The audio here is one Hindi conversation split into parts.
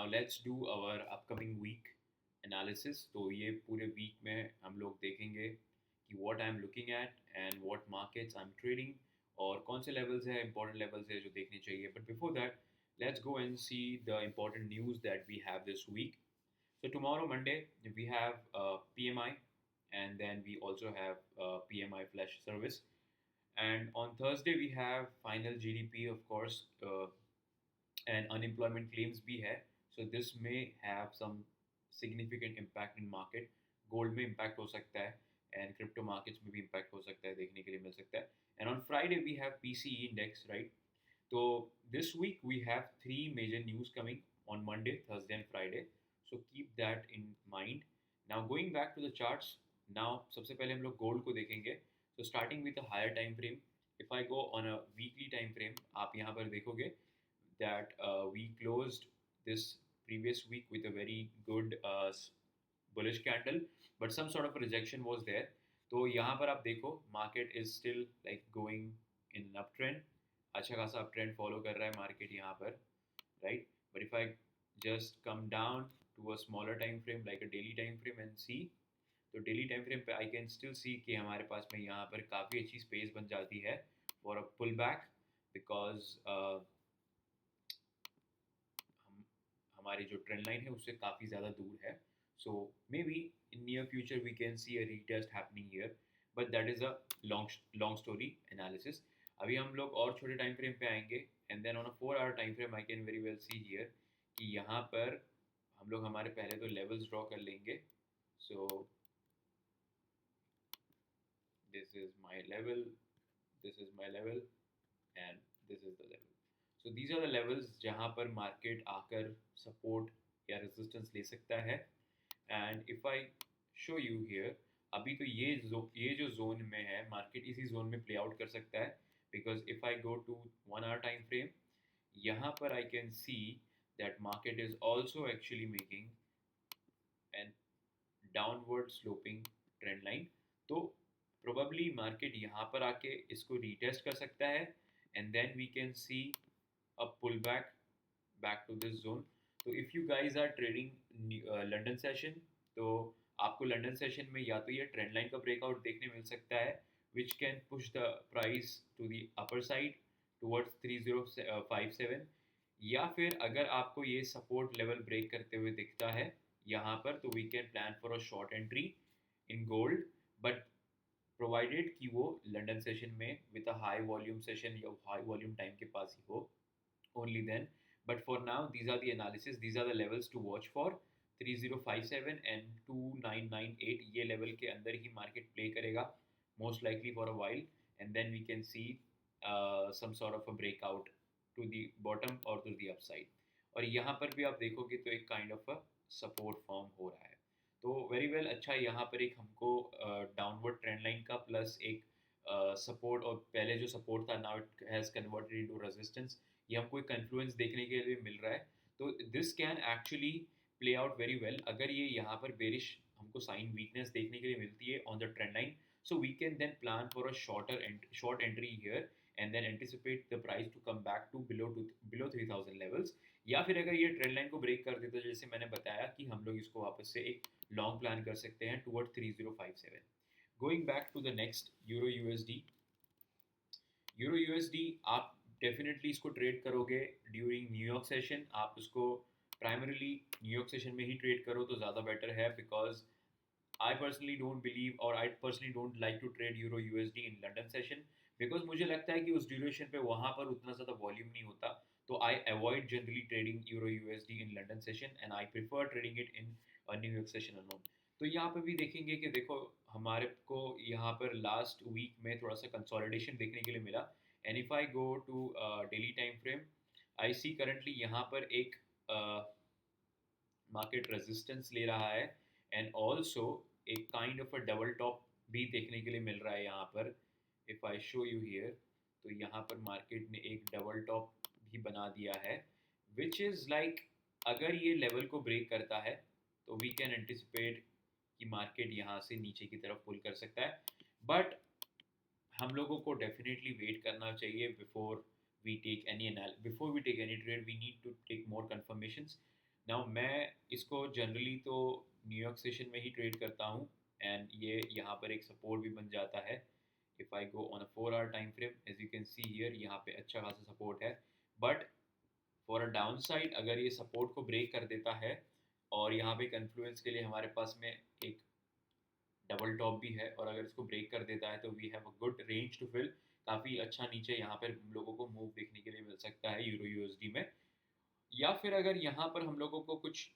Now let's do our upcoming week analysis. तो ये पूरे वीक में हम लोग देखेंगे कि what I am looking at and what markets I am trading, और कौन से लेवल्स है, इंपॉर्टेंट लेवल्स है जो देखने चाहिए। But before that, let's go and see the important news that we have this week. So tomorrow, Monday, we have PMI, and then we also have PMI flash service. And on Thursday, we have final GDP, of course, and unemployment claims भी है. So this may have some significant impact in market. Gold में impact हो सकता है, and crypto markets में भी impact हो सकता है, देखने के लिए मिल सकता है. And on Friday, we have PCE index, right? So this week we have three major news coming on Monday, Thursday, and Friday. So keep that in mind. Now going back to the charts. Now सबसे पहले हम लोग gold को देखेंगे. So starting with a higher time frame. If I go on a weekly time frame, आप यहाँ पर देखोगे that we closed this previous week with a very good bullish candle, but some sort of a rejection was there. तो यहाँ पर आप देखो market is still like going in an uptrend. अच्छा खासा uptrend follow कर रहा है market यहाँ पर, right? But if I just come down to a smaller time frame like a daily time frame and see, तो डेली टाइम फ्रेम पे आई कैन स्टिल सी कि हमारे पास में यहाँ पर काफ़ी अच्छी स्पेस बन जाती है for a pull back, because हम हमारी जो ट्रेंड लाइन है उससे काफ़ी ज़्यादा दूर है. So maybe in near future we can see a retest happening here, but that is a long story analysis. अभी हम लोग और छोटे टाइम फ्रेम पे आएंगे, and then on a 4 hour time frame I can very well see here कि यहाँ पर हम लोग हमारे पहले तो लेवल्स ड्रॉ कर लेंगे. सो this is my level, this is my level, and this is the level. So these are the levels जहाँ पर market आकर support या resistance ले सकता है. And if I show you here, अभी तो ये जो zone में है market इसी zone में play out कर सकता है, because if I go to 1 hour time frame, यहाँ पर I can see that market is also actually making an downward sloping trend line. तो प्रोबेबली मार्केट यहाँ पर आके इसको रीटेस्ट कर सकता है, and then we can see a pull back to this zone. तो if you guys are trading London session, तो आपको लंदन सेशन में या तो ये ट्रेंड लाइन का ब्रेकआउट देखने मिल सकता है, which can push the price to the upper side towards 3057, या फिर अगर आपको ये सपोर्ट लेवल ब्रेक करते हुए दिखता है यहाँ पर, तो we can plan for a short entry in gold, but provided कि वो लंदन सेशन में with a high volume session या हाई वॉल्यूम टाइम के पास ही हो, only then. But for now, these are the analysis, these are the levels to watch for. 3057 and 2998 ये लेवल के अंदर ही मार्केट प्ले करेगा most likely for a while, and then we can see some sort of a breakout to the bottom or to the upside. और यहाँ पर भी आप देखोगे तो एक kind of a support form हो रहा है. तो वेरी वेल अच्छा, यहाँ पर एक हमको डाउनवर्ड ट्रेंड लाइन का प्लस एक सपोर्ट, और पहले जो सपोर्ट था now it has converted into resistance, ये हमको एक कन्फ्लुएंस देखने के लिए मिल रहा है. तो this can actually play out very well अगर ये यहाँ पर बेरिश हमको साइन वीकनेस देखने के लिए मिलती है on the trend line. So we can then plan for a short entry here, and then anticipate the price to come back to below 3000 levels. या फिर अगर ये ट्रेंड लाइन को ब्रेक कर देता है, जैसे मैंने बताया कि हम लोग इसको वापस से एक लॉन्ग प्लान कर सकते हैं toward 3057. Going back to the next, euro USD. Euro USD आप डेफिनेटली इसको ट्रेड करोगे ड्यूरिंग न्यूयॉर्क सेशन. आप उसको प्राइमरीली न्यूयॉर्क सेशन में ही ट्रेड करो तो ज़्यादा बेटर है, because I personally don't believe, or I personally don't like to trade Euro USD in London session, because मुझे लगता है कि उस ड्यूरेशन पे वहाँ पर उतना ज़्यादा वॉल्यूम नहीं होता. तो I avoid generally trading Euro USD in London session, and I prefer trading it in a New York session alone. तो यहाँ पे भी देखेंगे कि देखो हमारे को यहाँ पर लास्ट वीक में थोड़ा सा कंसोलिडेशन देखने के लिए मिला. And if I go to daily time frame, I see currently यहाँ पर एक मार्केट रेजिस्टेंस ले रहा है, एंड ऑल्सो एक kind of a double top भी देखने के लिए मिल रहा है यहाँ पर. If I show you here, तो यहाँ पर मार्केट ने एक डबल टॉप भी बना दिया है, विच इज़ लाइक अगर ये लेवल को ब्रेक करता है तो वी कैन एंटिसिपेट कि मार्केट यहाँ से नीचे की तरफ पुल कर सकता है. बट हम लोगों को डेफिनेटली वेट करना चाहिए before we take any trade. We need to take more confirmations. Now मैं इसको जनरली तो न्यूयॉर्क सेशन में ही ट्रेड करता हूँ, एंड ये यहाँ पर एक सपोर्ट भी बन जाता है। If I go on a 4 hour time frame, as you can see here, यहाँ पे अच्छा खासा सपोर्ट है। But for a down side अगर ये सपोर्ट को ब्रेक कर देता है, और यहाँ पे कन्फ्लुएंस के लिए हमारे पास में एक डबल टॉप भी है, और अगर इसको ब्रेक कर देता है तो we have a good range to fill. काफ़ी अच्छा नीचे यहाँ पर हम लोगों को मूव देखने के लिए मिल सकता है यूरो यूएसडी में। या फिर अगर यहाँ पर हम लोगों को कुछ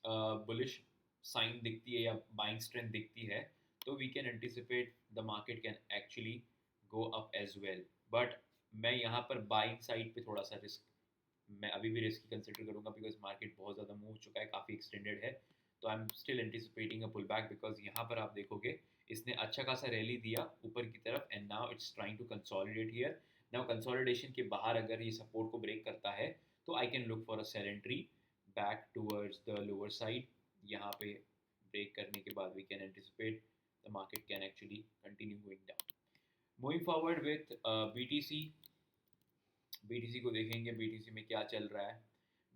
बुलिश साइन दिखती है या बाइंग स्ट्रेंथ दिखती है, तो we can anticipate the market can actually go up as well. But मैं यहाँ पर बाइंग साइड पे थोड़ा सा रिस्क, मैं अभी भी रिस्क कंसिडर करूँगा, बिकॉज मार्केट बहुत ज़्यादा मूव चुका है, काफ़ी एक्सटेंडेड है। तो I am still anticipating a pull back, because यहाँ पर आप देखोगे इसने अच्छा खासा रैली दिया ऊपर की तरफ, and now it's trying to consolidate here. Now consolidation के बाहर अगर ये सपोर्ट को ब्रेक करता है, तो I can look for a sell entry back towards the lower side. यहाँ पे ब्रेक करने के बाद we can anticipate the market can actually continue going down. Moving forward with BTC। BTC को देखेंगे, BTC में क्या चल रहा है।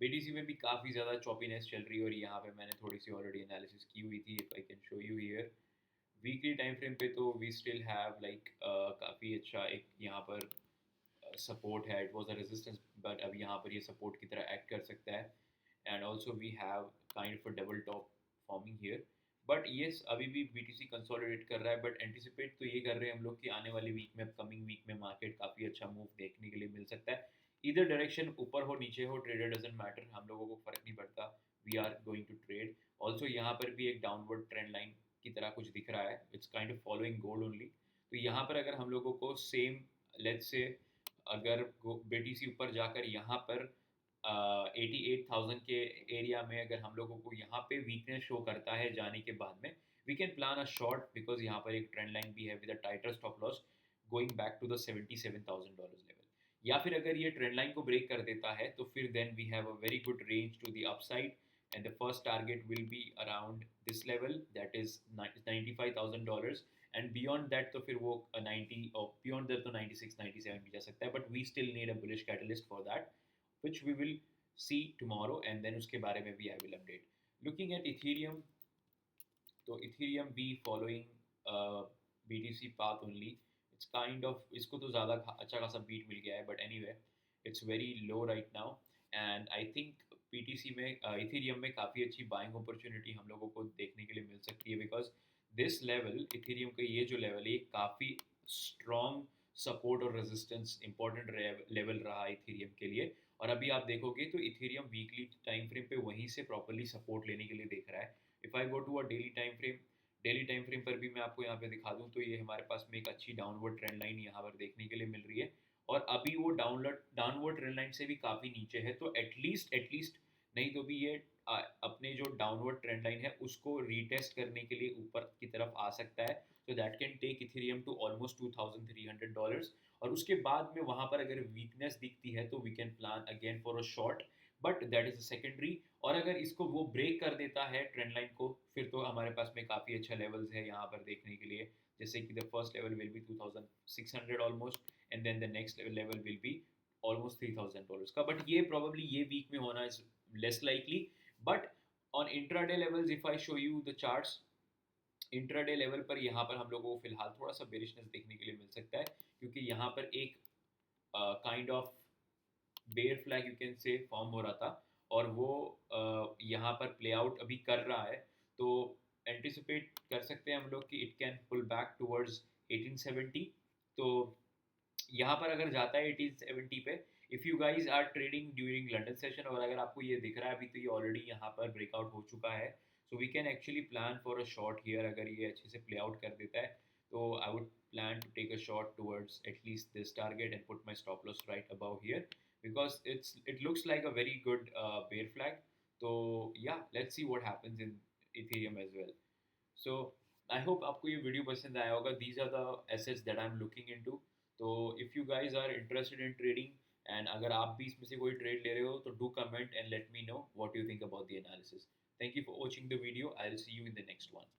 BTC में भी काफ़ी ज़्यादा चॉपीनेस चल रही है, और यहाँ पे मैंने थोड़ी सी ऑलरेडी एनालिसिस की हुई थी। If I can show you here, weekly time frame पे तो वी स्टिल हैव लाइक काफ़ी अच्छा एक यहाँ पर सपोर्ट है। It was a resistance, but अब यहाँ पर ये सपोर्ट की तरह एक्ट कर सकता है, and also we have kind of a double top forming here. But yes, अभी भी BTC कंसोलिडेट कर रहा है, बट एंटिसिपेट तो ये कर रहे हैं हम लोग कि आने वाली वीक में, कमिंग वीक में मार्केट काफ़ी अच्छा मूव देखने के लिए मिल सकता है। इधर डायरेक्शन ऊपर हो नीचे हो, ट्रेडर डजेंट मैटर, हम लोगों को फ़र्क नहीं पड़ता। We are going to trade. Also यहाँ पर भी एक डाउनवर्ड ट्रेंड लाइन की तरह कुछ दिख रहा है, it's kind of following gold only. तो यहाँ पर अगर हम लोगों को सेम, लेट्स से अगर BTC ऊपर जाकर यहाँ पर 88,000 के एरिया में अगर हम लोगों को यहाँ पे वीकनेस शो करता है जाने के बाद में, we can plan a short, because यहाँ पर एक ट्रेंड लाइन भी है with a tighter stop loss going back to the $77,000 level. या फिर अगर ये ट्रेंड लाइन को ब्रेक कर देता है, तो फिर then we have a very good range to the upside, and the first target will be around this level, that is $95,000। And beyond that तो फिर वो 90, और बियॉन्ड दैट तो 96 97 भी जा सकता है, but we still need a bullish catalyst for that, which we will see tomorrow, and then उसके बारे में भी I will update. Looking at Ethereum, तो Ethereum be following BTC path only. It's kind of, इसको तो ज़्यादा अच्छा खासा बीट मिल गया है, but anyway it's very low right now, and I think BTC में Ethereum में काफ़ी अच्छी बाइंग अपॉर्चुनिटी हम लोगों को देखने के लिए मिल सकती है, बिकॉज दिस लेवल, Ethereum का ये जो लेवल है, काफ़ी स्ट्रॉन्ग सपोर्ट और रेजिस्टेंस इंपॉर्टेंट लेवल रहा है इथेरियम के लिए। और अभी आप देखोगे तो इथेरियम वीकली टाइम फ्रेम पे वहीं से प्रॉपरली सपोर्ट लेने के लिए देख रहा है। If I go to a daily time frame, daily time frame पर भी मैं आपको यहाँ पे दिखा दूँ, तो ये हमारे पास में एक अच्छी डाउनवर्ड ट्रेंड लाइन यहाँ पर देखने के लिए मिल रही है, और अभी वो डाउनवर्ड ट्रेंड लाइन से भी काफ़ी नीचे है। तो एटलीस्ट नहीं तो भी ये अपने जो डाउनवर्ड ट्रेंड लाइन है उसको रीटेस्ट करने के लिए ऊपर की तरफ आ सकता है। तो that can take Ethereum to almost $2,300, और उसके बाद में वहाँ पर अगर वीकनेस दिखती है तो we can plan again for a short, but that is a secondary. और अगर इसको वो ब्रेक कर देता है ट्रेंड लाइन को, फिर तो हमारे पास में काफ़ी अच्छा लेवल्स है यहाँ पर देखने के लिए, जैसे कि the first level will be 2,600 almost, and then the next level will be almost $3,000 का। बट ये प्रॉब्ली ये वीक में होना is less likely. But on intraday levels, if I show you the charts, intraday level पर यहाँ पर हम लोगों को फिलहाल थोड़ा सा बेरिशनेस देखने के लिए मिल सकता है, क्योंकि यहाँ पर एक kind of bear flag you can say form हो रहा था, और वो यहाँ पर प्ले आउट अभी कर रहा है। तो एंटिसिपेट कर सकते हैं हम लोग कि it can pull back towards 1870। तो यहाँ पर अगर जाता है 1870 पे, if you guys are trading during London session, और अगर आपको ये दिख रहा है अभी, तो ये ऑलरेडी यहाँ पर ब्रेकआउट हो चुका है। So we can actually plan for a short here, अगर ये अच्छे से प्ले आउट कर देता है, तो I would plan to take a shot towards at least this target and put my stop loss right above here, because it looks like a very good bear flag. So yeah, let's see what happens in Ethereum as well. So I hope आपको ये वीडियो पसंद आया होगा। These are the assets that I'm looking into. तो if you guys are interested in trading, and अगर आप भी इसमें से कोई ट्रेड ले रहे हो, तो do comment and let me know what you think about the analysis. Thank you for watching the video. I'll see you in the next one.